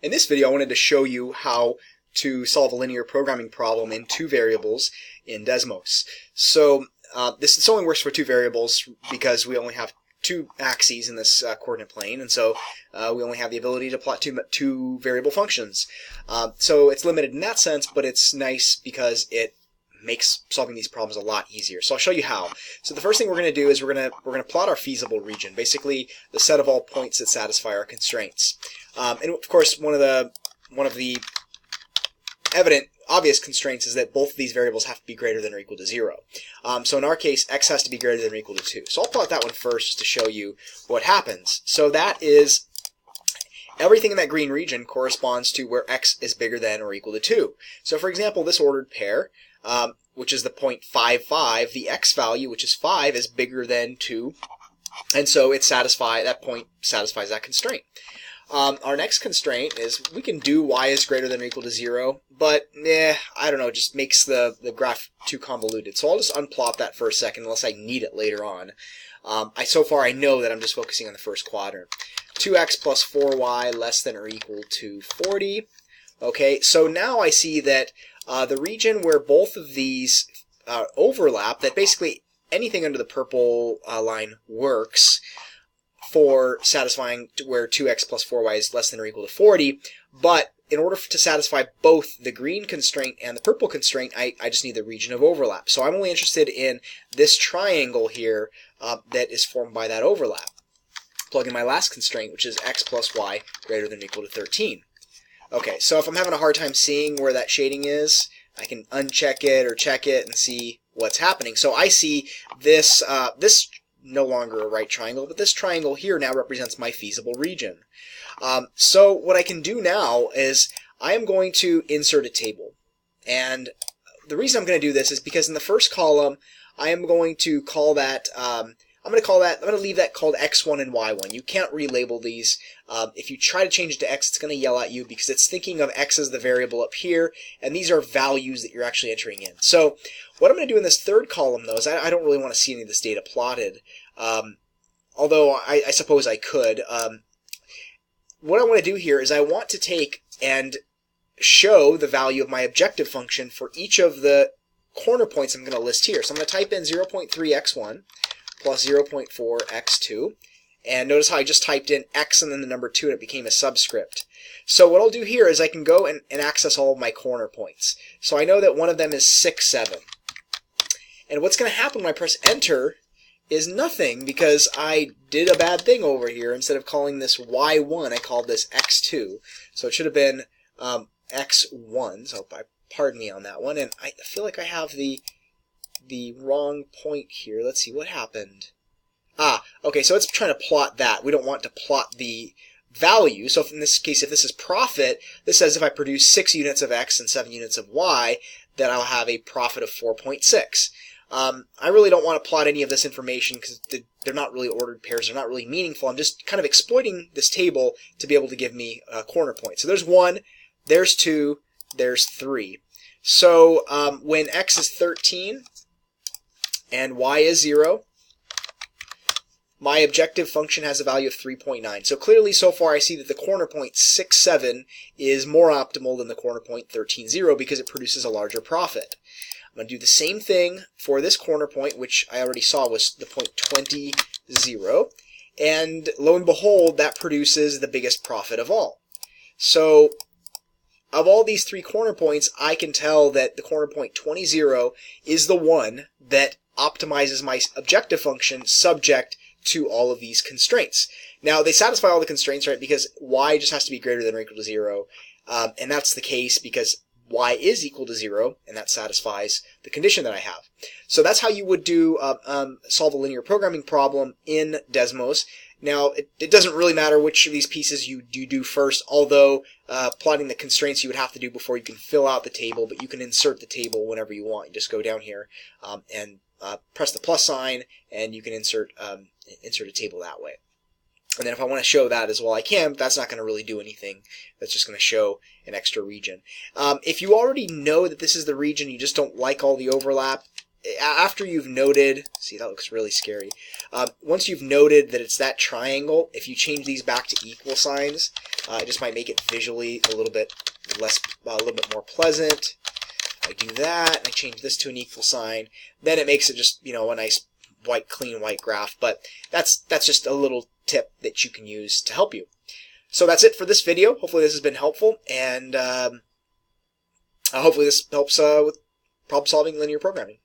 In this video, I wanted to show you how to solve a linear programming problem in two variables in Desmos. So this only works for two variables because we only have two axes in this coordinate plane, and so we only have the ability to plot two variable functions. So it's limited in that sense, but it's nice because it makes solving these problems a lot easier. So I'll show you how. So the first thing we're going to do is we're going to plot our feasible region, basically the set of all points that satisfy our constraints. And of course, one of the evident, obvious constraints is that both of these variables have to be greater than or equal to 0. So in our case, x has to be greater than or equal to 2. So I'll plot that one first just to show you what happens. So that is everything in that green region corresponds to where x is bigger than or equal to 2. So for example, this ordered pair, which is the point 5, 5, the x value, which is 5, is bigger than 2. And so that point satisfies that constraint. Our next constraint is we can do y is greater than or equal to 0, but I don't know, it just makes the graph too convoluted. So I'll just unplot that for a second unless I need it later on. So far I know that I'm just focusing on the first quadrant. 2x plus 4y less than or equal to 40. Okay, so now I see that the region where both of these overlap, that basically anything under the purple line works for satisfying where 2x plus 4y is less than or equal to 40, but in order to satisfy both the green constraint and the purple constraint, I just need the region of overlap. So I'm only interested in this triangle here that is formed by that overlap. Plug in my last constraint, which is x plus y greater than or equal to 13. Okay, so if I'm having a hard time seeing where that shading is, I can uncheck it or check it and see what's happening. So I see this no longer a right triangle, but this triangle here now represents my feasible region. So what I can do now is I am going to insert a table. And the reason I'm going to do this is because in the first column, I am going to call that, I'm going to leave that called x1 and y1. You can't relabel these. If you try to change it to x, it's going to yell at you because it's thinking of x as the variable up here, and these are values that you're actually entering in. So what I'm going to do in this third column, though, is I don't really want to see any of this data plotted, although I suppose I could. What I want to do here is I want to take and show the value of my objective function for each of the corner points I'm going to list here. So I'm going to type in 0.3x1 plus 0.4x2. And notice how I just typed in x and then the number 2 and it became a subscript. So what I'll do here is I can go and access all of my corner points. So I know that one of them is 6, 7. And what's going to happen when I press enter is nothing because I did a bad thing over here. Instead of calling this y1, I called this x2. So it should have been x1. So pardon me on that one. And I feel like I have the wrong point here. Let's see what happened. Okay, so it's trying to plot that. We don't want to plot the value. So in this case, if this is profit, this says if I produce 6 units of x and 7 units of y, then I'll have a profit of 4.6. I really don't want to plot any of this information because they're not really ordered pairs. They're not really meaningful. I'm just kind of exploiting this table to be able to give me a corner point. So there's 1, there's 2, there's 3. So when x is 13 and y is 0, my objective function has a value of 3.9. So clearly, so far, I see that the corner point 6, 7 is more optimal than the corner point 13, 0 because it produces a larger profit. I'm going to do the same thing for this corner point, which I already saw was the point 20, 0. And lo and behold, that produces the biggest profit of all. So of all these three corner points, I can tell that the corner point 20, 0 is the one that optimizes my objective function subject to all of these constraints. Now, they satisfy all the constraints, right, because y just has to be greater than or equal to 0, and that's the case because y is equal to 0, and that satisfies the condition that I have. So that's how you would do solve a linear programming problem in Desmos. Now, it doesn't really matter which of these pieces you do first, although plotting the constraints you would have to do before you can fill out the table, but you can insert the table whenever you want. You just go down here and press the plus sign, and you can insert a table that way. And then if I want to show that as well, I can, but that's not going to really do anything. That's just going to show an extra region. If you already know that this is the region, you just don't like all the overlap, after you've noted, see, that looks really scary. Once you've noted that it's that triangle, if you change these back to equal signs, it just might make it visually a little bit more pleasant. I do that, and I change this to an equal sign, then it makes it just, you know, a nice clean white graph. But that's just a little tip that you can use to help you. So that's it for this video. Hopefully this has been helpful, and hopefully this helps with problem solving linear programming.